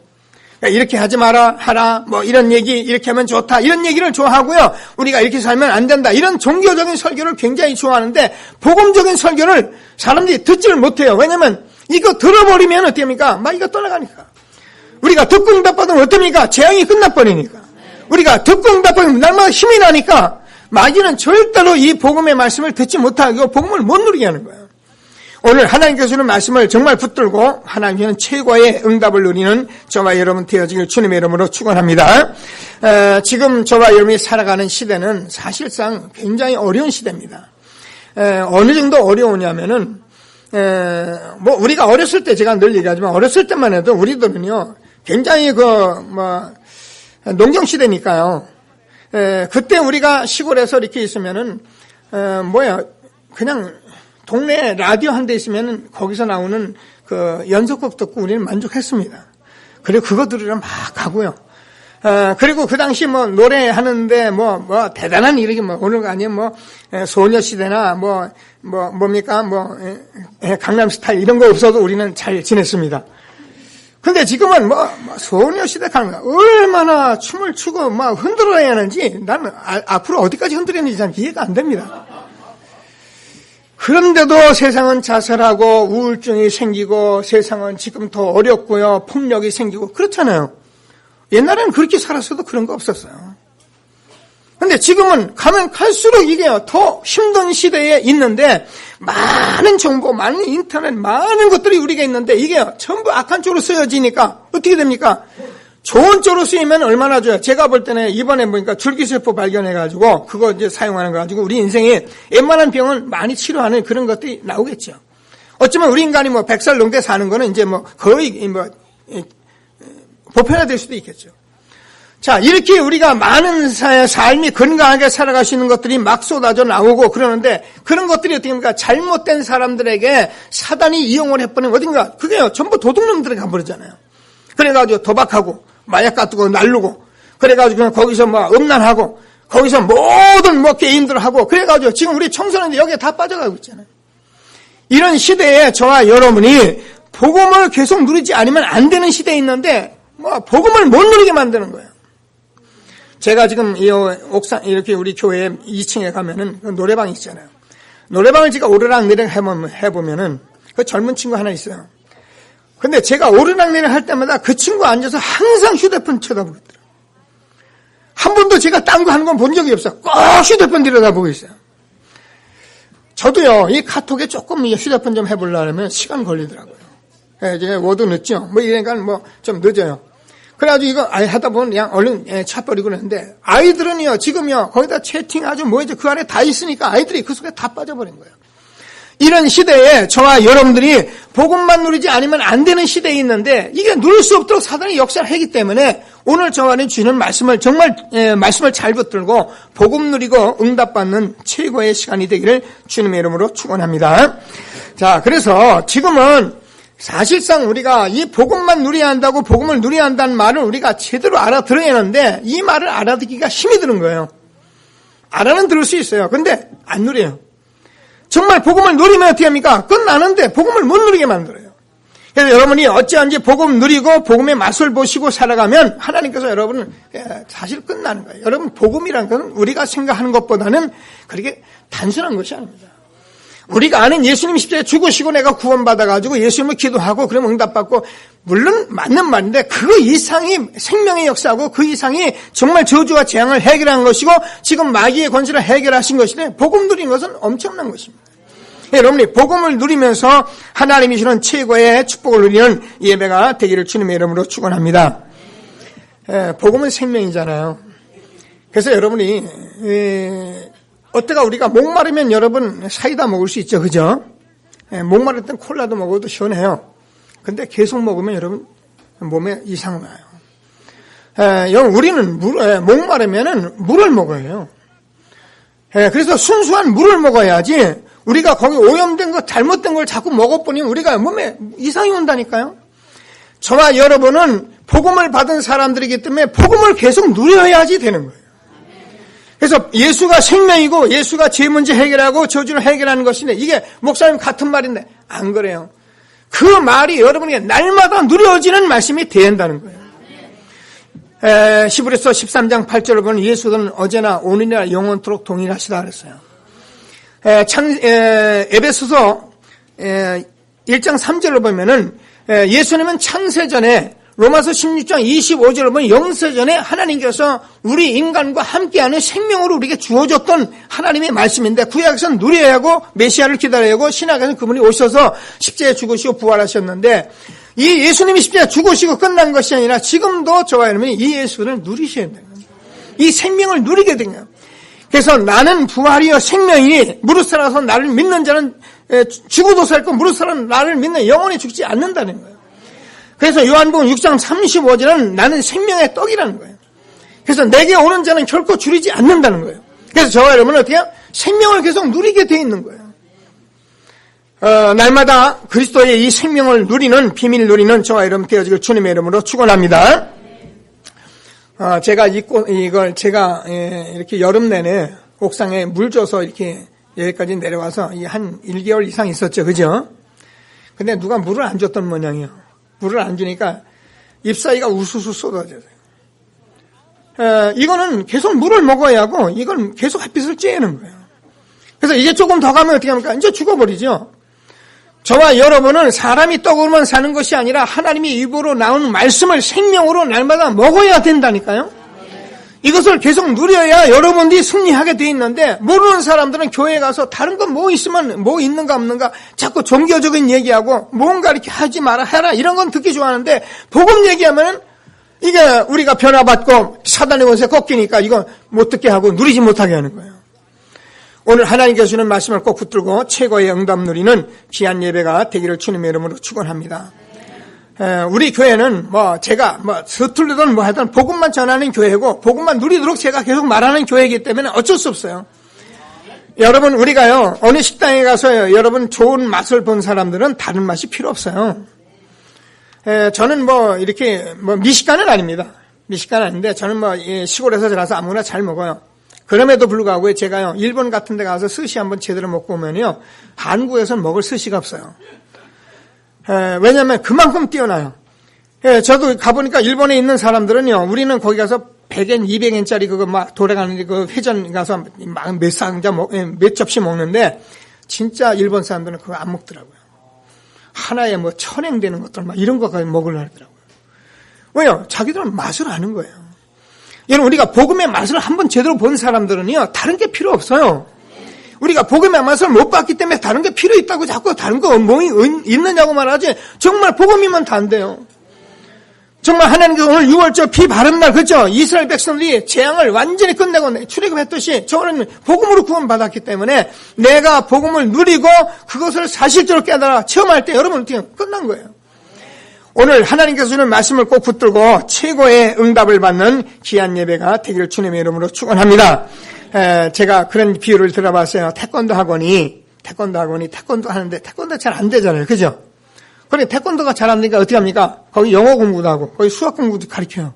이렇게 하지 마라 하라 뭐 이런 얘기 이렇게 하면 좋다 이런 얘기를 좋아하고요. 우리가 이렇게 살면 안 된다 이런 종교적인 설교를 굉장히 좋아하는데 복음적인 설교를 사람들이 듣지를 못해요. 왜냐하면 이거 들어버리면 어떻습니까? 막 이거 떠나가니까. 우리가 듣고 응답받으면 어떻습니까? 재앙이 끝나버리니까. 우리가 듣고 응답받으면 날마다 힘이 나니까 마귀는 절대로 이 복음의 말씀을 듣지 못하고 복음을 못 누리게 하는 거예요. 오늘 하나님께서 주는 말씀을 정말 붙들고 하나님께서는 최고의 응답을 누리는 저와 여러분 되어지길 주님의 이름으로 축원합니다. 지금 저와 여러분이 살아가는 시대는 사실상 굉장히 어려운 시대입니다. 어느 정도 어려우냐면은 뭐 우리가 어렸을 때 제가 늘 얘기하지만 어렸을 때만 해도 우리들은요 굉장히 농경 시대니까요. 그때 우리가 시골에서 이렇게 있으면은 그냥 동네에 라디오 한 대 있으면은 거기서 나오는 그 연속곡 듣고 우리는 만족했습니다. 그리고 그거 들으러 막 가고요. 그리고 그 당시 뭐 노래하는데 대단한 일이 오늘 아니면 소녀시대나 뭡니까 강남스타일 이런 거 없어도 우리는 잘 지냈습니다. 근데 지금은 소녀시대 강남 얼마나 춤을 추고 막 흔들어야 하는지 나는 앞으로 어디까지 흔들어야 하는지 잘 이해가 안 됩니다. 그런데도 세상은 자살하고 우울증이 생기고 세상은 지금 더 어렵고요. 폭력이 생기고 그렇잖아요. 옛날에는 그렇게 살았어도 그런 거 없었어요. 근데 지금은 가면 갈수록 이게 더 힘든 시대에 있는데 많은 정보, 많은 인터넷, 많은 것들이 우리가 있는데 이게 전부 악한 쪽으로 쓰여지니까 어떻게 됩니까? 좋은 쪽으로 쓰이면 얼마나 좋아요. 제가 볼 때는 이번에 보니까 줄기세포 발견해가지고 그거 이제 사용하는 거 가지고 우리 인생에 웬만한 병을 많이 치료하는 그런 것들이 나오겠죠. 어쩌면 우리 인간이 100살 넘게 사는 거는 이제 거의 보편화될 수도 있겠죠. 자, 이렇게 우리가 많은 삶이 건강하게 살아갈 수 있는 것들이 막 쏟아져 나오고 그러는데 그런 것들이 어떻게 합니까? 잘못된 사람들에게 사단이 이용을 해버리면 어딘가 그게요. 전부 도둑놈들에게 가버리잖아요. 그래가지고 도박하고 마약 갖고 날르고 그래가지고 그냥 거기서 음란하고 거기서 모든 게임들을 하고 그래가지고 지금 우리 청소년들 여기에 다 빠져가고 있잖아요. 이런 시대에 저와 여러분이 복음을 계속 누리지 않으면 안 되는 시대에 있는데 복음을 못 누리게 만드는 거예요. 제가 지금 이 옥상 이렇게 우리 교회 2층에 가면은 노래방이 있잖아요. 노래방을 제가 오르락내리락 해보면은 그 젊은 친구 하나 있어요. 근데 제가 오르락내리락 할 때마다 그 친구 앉아서 항상 휴대폰 쳐다보고 있더라고요. 한 번도 제가 딴 거 하는 건 본 적이 없어요. 꼭 휴대폰 들여다보고 있어요. 저도요, 이 카톡에 조금 휴대폰 좀 해보려면 시간 걸리더라고요. 이제 워드 늦죠? 이러니까 좀 늦어요. 그래가지고 이거 하다 보면 그냥 얼른 차버리고 그러는데, 아이들은요, 지금요, 거기다 채팅하죠, 그 안에 다 있으니까 아이들이 그 속에 다 빠져버린 거예요. 이런 시대에 저와 여러분들이 복음만 누리지 않으면 안 되는 시대에 있는데, 이게 누릴 수 없도록 사단이 역사를 하기 때문에, 오늘 저와는 주는 말씀을 말씀을 잘 붙들고, 복음 누리고 응답받는 최고의 시간이 되기를 주님의 이름으로 축원합니다. 자, 그래서 지금은 사실상 우리가 이 복음만 누려야 한다고 복음을 누려야 한다는 말을 우리가 제대로 알아들어야 하는데 이 말을 알아듣기가 힘이 드는 거예요. 알아는 들을 수 있어요. 근데 안 누려요. 정말 복음을 누리면 어떻게 합니까? 끝나는데 복음을 못 누리게 만들어요. 그래서 여러분이 어찌한지 복음 누리고 복음의 맛을 보시고 살아가면 하나님께서 여러분은 사실 끝나는 거예요. 여러분 복음이라는 것은 우리가 생각하는 것보다는 그렇게 단순한 것이 아닙니다. 우리가 아는 예수님 십자가에 죽으시고 내가 구원받아가지고 예수님을 기도하고 그러면 응답받고 물론 맞는 말인데 그 이상이 생명의 역사고 그 이상이 정말 저주와 재앙을 해결한 것이고 지금 마귀의 권세를 해결하신 것인데 복음 누리는 것은 엄청난 것입니다. 여러분이 복음을 누리면서 하나님이 주는 최고의 축복을 누리는 예배가 되기를 주님의 이름으로 축원합니다. 복음은 생명이잖아요. 그래서 여러분이 어때가 우리가 목마르면 여러분 사이다 먹을 수 있죠. 그죠? 목마를 땐 콜라도 먹어도 시원해요. 근데 계속 먹으면 여러분 몸에 이상 나요. 우리는 목마르면은 물을 먹어요. 그래서 순수한 물을 먹어야지 우리가 거기 오염된 것, 잘못된 걸 자꾸 먹어보니 우리가 몸에 이상이 온다니까요. 저와 여러분은 복음을 받은 사람들이기 때문에 복음을 계속 누려야지 되는 거예요. 그래서 예수가 생명이고 예수가 죄 문제 해결하고 저주를 해결하는 것인데 이게 목사님 같은 말인데 안 그래요. 그 말이 여러분에게 날마다 누려지는 말씀이 된다는 거예요. 히브리서 13장 8절을 보면 예수는 어제나 오늘이나 영원토록 동일하시다 그랬어요. 에베소서 1장 3절을 보면은 예수님은 창세전에 로마서 16장 25절을 보면 영세전에 하나님께서 우리 인간과 함께하는 생명으로 우리에게 주어졌던 하나님의 말씀인데 구약에서는 누려야 하고 메시아를 기다려야 하고 신약에서는 그분이 오셔서 십자가에 죽으시고 부활하셨는데 이 예수님이 십자가에 죽으시고 끝난 것이 아니라 지금도 저와 여러분이 이 예수를 누리셔야 돼요. 이 생명을 누리게 된 거예요. 그래서 나는 부활이여 생명이니 무릇 살아서 나를 믿는 자는 죽어도 살고 무릇 살아 나를 믿는 영원히 죽지 않는다는 거예요. 그래서 요한복음 6장 35절은 나는 생명의 떡이라는 거예요. 그래서 내게 오는 자는 결코 줄이지 않는다는 거예요. 그래서 저와 여러분은 어떻게 해요? 생명을 계속 누리게 돼 있는 거예요. 날마다 그리스도의 이 생명을 누리는 비밀 누리는 저와 여러분 되어지길 주님의 이름으로 축원합니다. 제가 이걸 이렇게 여름 내내 옥상에 물 줘서 이렇게 여기까지 내려와서 한 1개월 이상 있었죠. 그죠? 근데 누가 물을 안 줬던 모양이에요. 물을 안 주니까 잎사귀가 우수수 쏟아져요. 이거는 계속 물을 먹어야 하고 이건 계속 햇빛을 쬐는 거예요. 그래서 이제 조금 더 가면 어떻게 합니까? 이제 죽어버리죠. 저와 여러분은 사람이 떡으로만 사는 것이 아니라 하나님의 입으로 나오는 말씀을 생명으로 날마다 먹어야 된다니까요. 이것을 계속 누려야 여러분들이 승리하게 돼 있는데 모르는 사람들은 교회에 가서 다른 건 뭐 있으면 뭐 있는가 없는가 자꾸 종교적인 얘기하고 뭔가 이렇게 하지 마라 해라 이런 건 듣기 좋아하는데 복음 얘기하면 이게 우리가 변화받고 사단의 권세 꺾이니까 이거 못 듣게 하고 누리지 못하게 하는 거예요. 오늘 하나님께서 주는 말씀을 꼭 붙들고 최고의 응답 누리는 귀한 예배가 되기를 주님의 이름으로 축원합니다. 우리 교회는 제가 서툴르든 하든 복음만 전하는 교회고 복음만 누리도록 제가 계속 말하는 교회이기 때문에 어쩔 수 없어요. 여러분 우리가요 어느 식당에 가서요 여러분 좋은 맛을 본 사람들은 다른 맛이 필요 없어요. 저는 이렇게 미식가는 아닙니다. 미식가는 아닌데 저는 시골에서 자라서 아무나 잘 먹어요. 그럼에도 불구하고 제가요 일본 같은 데 가서 스시 한번 제대로 먹고 오면요 한국에서는 먹을 스시가 없어요. 왜냐하면 그만큼 뛰어나요. 저도 가보니까 일본에 있는 사람들은요, 우리는 거기 가서 100엔, 200엔짜리 그거 막 돌아가는 그 회전 가서 막 몇 상자, 몇 접시 먹는데, 진짜 일본 사람들은 그거 안 먹더라고요. 하나에 뭐 1000엔 되는 것들 막 이런 거까지 먹으려고 하더라고요. 왜요? 자기들은 맛을 아는 거예요. 여러분, 우리가 복음의 맛을 한번 제대로 본 사람들은요, 다른 게 필요 없어요. 우리가 복음의 맛을 못 봤기 때문에 다른 게 필요 있다고 자꾸 다른 거 뭐 있느냐고 말하지, 정말 복음이면 다 안 돼요. 정말 하나님께서 오늘 6월절 비 바른 날, 그렇죠? 이스라엘 백성들이 재앙을 완전히 끝내고 출애굽했듯이 저는 복음으로 구원받았기 때문에 내가 복음을 누리고 그것을 사실적으로 깨달아 체험할 때 여러분 어떻게 끝난 거예요. 오늘 하나님께서 주는 말씀을 꼭 붙들고 최고의 응답을 받는 귀한 예배가 되기를 주님의 이름으로 축원합니다. 제가 그런 비유를 들어봤어요. 태권도 학원이 태권도 하는데 태권도 잘 안 되잖아요. 그죠? 그러니 태권도가 잘 안 되니까 어떻게 합니까? 거기 영어 공부도 하고 거기 수학 공부도 가르쳐요.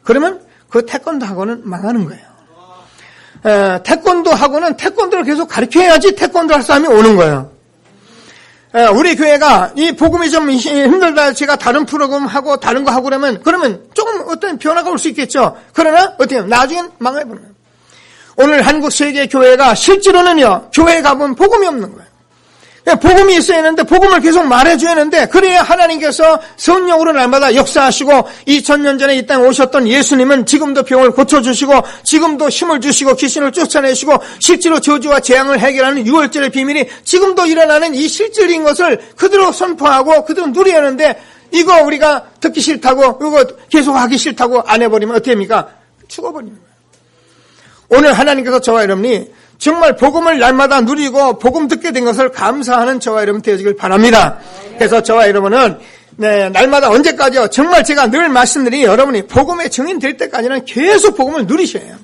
그러면 그 태권도 학원은 망하는 거예요. 태권도 학원은 태권도를 계속 가르쳐야지 태권도 할 사람이 오는 거예요. 우리 교회가 이 복음이 좀 힘들다, 제가 다른 프로그램 하고 다른 거 하고 그러면 조금 어떤 변화가 올 수 있겠죠. 그러나 어떻게 하면 나중엔 망해버려요. 오늘 한국 세계 교회가 실제로는요, 교회에 가보면 복음이 없는 거예요. 복음이 있어야 하는데 복음을 계속 말해줘야 하는데, 그래야 하나님께서 성령으로 날마다 역사하시고 2000년 전에 이 땅에 오셨던 예수님은 지금도 병을 고쳐주시고 지금도 힘을 주시고 귀신을 쫓아내시고 실제로 저주와 재앙을 해결하는 6월절의 비밀이 지금도 일어나는 이 실질인 것을 그대로 선포하고 그대로 누려야 하는데, 이거 우리가 듣기 싫다고 이거 계속 하기 싫다고 안 해버리면 어떻게 합니까? 죽어버리는 거예요. 오늘 하나님께서 저와 여러분이 정말 복음을 날마다 누리고 복음 듣게 된 것을 감사하는 저와 여러분 되어지길 바랍니다. 그래서 저와 여러분은 날마다 언제까지요? 정말 제가 늘 말씀드리, 여러분이 복음의 증인 될 때까지는 계속 복음을 누리셔야 해요.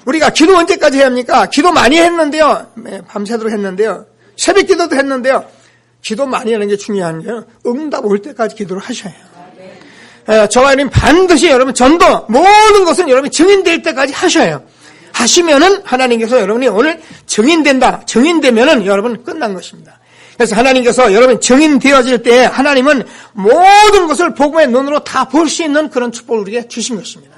우리가 기도 언제까지 해야 합니까? 기도 많이 했는데요. 밤새도록 했는데요. 새벽 기도도 했는데요. 기도 많이 하는 게 중요한 게요. 응답 올 때까지 기도를 하셔야 해요. 저와 여러분 반드시 여러분 전도 모든 것은 여러분이 증인될 때까지 하셔야 해요. 하시면은 하나님께서 여러분이 오늘 증인되면은 여러분 끝난 것입니다. 그래서 하나님께서 여러분 증인되어질 때 하나님은 모든 것을 복음의 눈으로 다 볼 수 있는 그런 축복을 우리에게 주신 것입니다.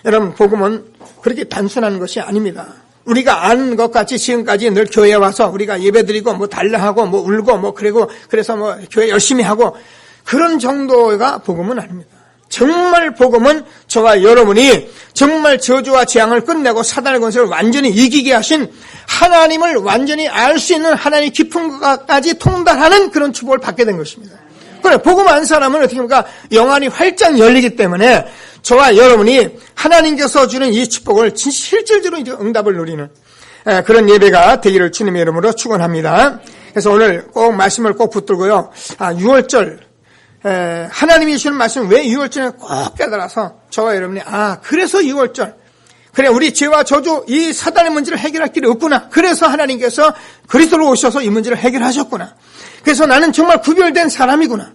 여러분, 복음은 그렇게 단순한 것이 아닙니다. 우리가 아는 것 같이 지금까지 늘 교회에 와서 우리가 예배드리고 뭐 달래하고 뭐 울고 뭐 그래서 뭐 교회 열심히 하고 그런 정도가 복음은 아닙니다. 정말 복음은 저와 여러분이 정말 저주와 재앙을 끝내고 사단의 권세를 완전히 이기게 하신 하나님을 완전히 알 수 있는 하나님의 깊은 것까지 통달하는 그런 축복을 받게 된 것입니다. 그래, 복음 안 사람은 어떻게 합니까? 영안이 활짝 열리기 때문에 저와 여러분이 하나님께서 주는 이 축복을 실질적으로 응답을 누리는 그런 예배가 되기를 주님의 이름으로 축원합니다. 그래서 오늘 꼭 말씀을 꼭 붙들고요. 6월절 하나님이 주시는 말씀 왜 6월절에 꼭 깨달아서 저와 여러분이 그래서 6월절, 그래 우리 죄와 저주 이 사단의 문제를 해결할 길이 없구나. 그래서 하나님께서 그리스도로 오셔서 이 문제를 해결하셨구나. 그래서 나는 정말 구별된 사람이구나.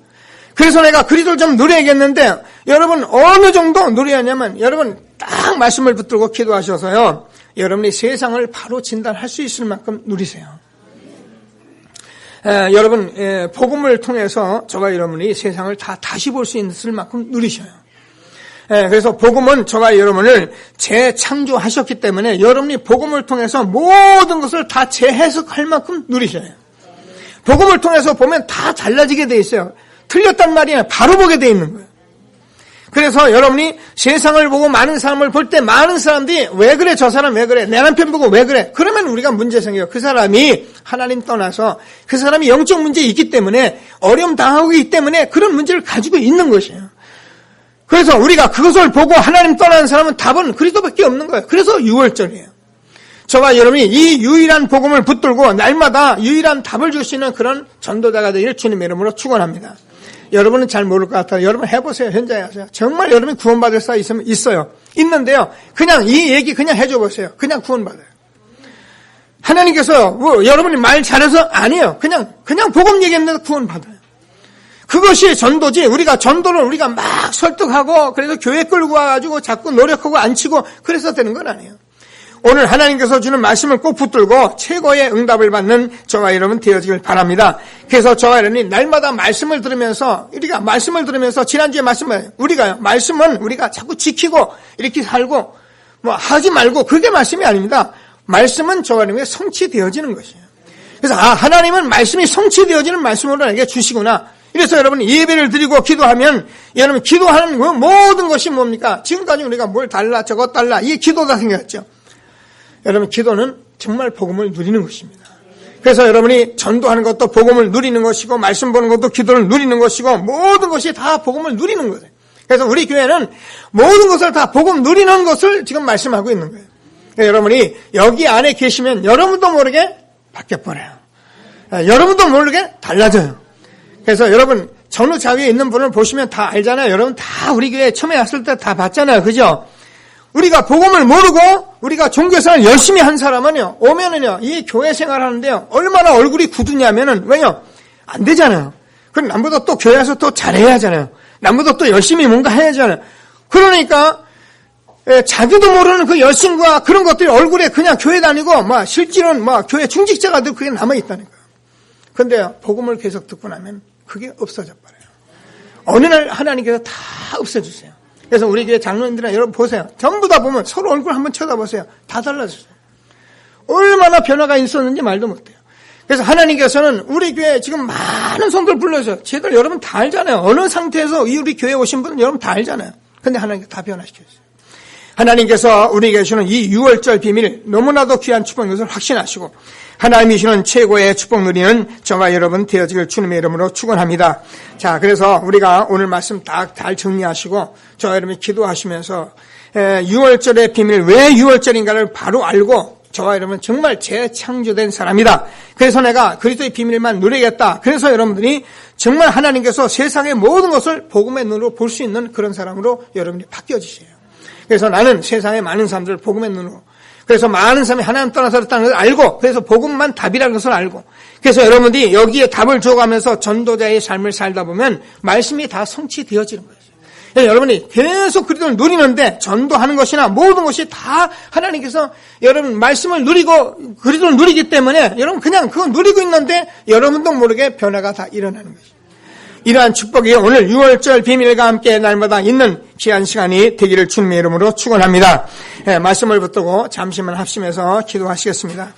그래서 내가 그리스도를 좀 누려야겠는데, 여러분 어느 정도 누려야 하냐면 여러분 딱 말씀을 붙들고 기도하셔서요, 여러분이 세상을 바로 진단할 수 있을 만큼 누리세요. 여러분 복음을 통해서 저와 여러분이 세상을 다시 볼 수 있을 만큼 누리셔요. 그래서 복음은 저와 여러분을 재창조하셨기 때문에 여러분이 복음을 통해서 모든 것을 다 재해석할 만큼 누리셔요. 복음을 통해서 보면 다 달라지게 돼 있어요. 틀렸단 말이에요. 바로 보게 돼 있는 거예요. 그래서 여러분이 세상을 보고 많은 사람을 볼 때 많은 사람들이 왜 그래, 저 사람 왜 그래, 내 남편 보고 왜 그래, 그러면 우리가 문제 생겨요. 그 사람이 하나님 떠나서 그 사람이 영적 문제 있기 때문에 어려움 당하고 있기 때문에 그런 문제를 가지고 있는 것이에요. 그래서 우리가 그것을 보고 하나님 떠나는 사람은 답은 그리스도밖에 없는 거예요. 그래서 6월절이에요. 저와 여러분이 이 유일한 복음을 붙들고 날마다 유일한 답을 줄 수 있는 그런 전도자가 되기를 주님의 이름으로 축원합니다. 여러분은 잘 모를 것 같아요. 여러분 해보세요. 현장에 하세요. 정말 여러분이 구원받을 사 있으면 있어요. 있는데요. 그냥 이 얘기 그냥 해줘 보세요. 그냥 구원받아요. 하나님께서 여러분이 말 잘해서 아니에요. 그냥 복음 얘기했는데 구원받아요. 그것이 전도지. 우리가 전도를 우리가 막 설득하고 그래서 교회 끌고 와가지고 자꾸 노력하고 앉히고 그래서 되는 건 아니에요. 오늘 하나님께서 주는 말씀을 꼭 붙들고 최고의 응답을 받는 저와 여러분 되어지길 바랍니다. 그래서 저와 여러분이 날마다 말씀을 들으면서 우리가 말씀을 들으면서 지난주에 말씀을 말씀은 우리가 자꾸 지키고 이렇게 살고 뭐 하지 말고 그게 말씀이 아닙니다. 말씀은 저와 여러분에게 성취되어지는 것이에요. 그래서 하나님은 말씀이 성취되어지는 말씀으로 나에게 주시구나. 그래서 여러분 예배를 드리고 기도하면 여러분 기도하는 모든 것이 뭡니까? 지금까지 우리가 뭘 달라 저것 달라 이게 기도다 생겼죠. 여러분 기도는 정말 복음을 누리는 것입니다. 그래서 여러분이 전도하는 것도 복음을 누리는 것이고 말씀 보는 것도 기도를 누리는 것이고 모든 것이 다 복음을 누리는 거예요. 그래서 우리 교회는 모든 것을 다 복음 누리는 것을 지금 말씀하고 있는 거예요. 여러분이 여기 안에 계시면 여러분도 모르게 바뀌어버려요. 여러분도 모르게 달라져요. 그래서 여러분 전후자위에 있는 분을 보시면 다 알잖아요. 여러분 다 우리 교회에 처음에 왔을 때 다 봤잖아요. 그죠? 우리가 복음을 모르고 우리가 종교생활 열심히 한 사람은요. 오면은요. 이 교회 생활하는데요. 얼마나 얼굴이 굳으냐면은 왜요? 안 되잖아요. 그럼 남보다 또 교회 와서 또 잘해야 하잖아요. 남보다 또 열심히 뭔가 해야 하잖아요. 그러니까 자기도 모르는 그 열심과 그런 것들이 얼굴에 그냥 교회 다니고 실제로는 교회 중직자가 늘 그게 남아있다니까요. 근데 복음을 계속 듣고 나면 그게 없어져 버려요. 어느 날 하나님께서 다 없애주세요. 그래서 우리 교회 장로님들이나 여러분 보세요. 전부 다 보면 서로 얼굴 한번 쳐다보세요. 다 달라졌어요. 얼마나 변화가 있었는지 말도 못해요. 그래서 하나님께서는 우리 교회에 지금 많은 성도를 불러서 쟤들 여러분 다 알잖아요. 어느 상태에서 우리 교회에 오신 분은 여러분 다 알잖아요. 근데 하나님께서 다 변화시켰어요. 하나님께서 우리에게 주는 이 6월절 비밀 너무나도 귀한 축복인 것을 확신하시고 하나님이 주는 최고의 축복 누리는 저와 여러분 되어지길 주님의 이름으로 축원합니다. 자, 그래서 우리가 오늘 말씀 다 잘 정리하시고 저와 여러분이 기도하시면서 6월절의 비밀 왜 6월절인가를 바로 알고 저와 여러분 정말 재창조된 사람이다. 그래서 내가 그리스도의 비밀만 누리겠다. 그래서 여러분들이 정말 하나님께서 세상의 모든 것을 복음의 눈으로 볼 수 있는 그런 사람으로 여러분이 바뀌어지세요. 그래서 나는 세상의 많은 사람들을 복음의 눈으로 그래서 많은 사람이 하나님 떠나서 살았다는 것을 알고 그래서 복음만 답이라는 것을 알고 그래서 여러분들이 여기에 답을 줘가면서 전도자의 삶을 살다 보면 말씀이 다 성취되어지는 거예요. 그래서 여러분이 계속 그리스도를 누리는데 전도하는 것이나 모든 것이 다 하나님께서 여러분 말씀을 누리고 그리스도를 누리기 때문에 여러분 그냥 그거 누리고 있는데 여러분도 모르게 변화가 다 일어나는 것이죠. 이러한 축복이 오늘 6월절 비밀과 함께 날마다 있는 귀한 시간이 되기를 주님의 이름으로 축원합니다. 말씀을 붙들고 잠시만 합심해서 기도하시겠습니다.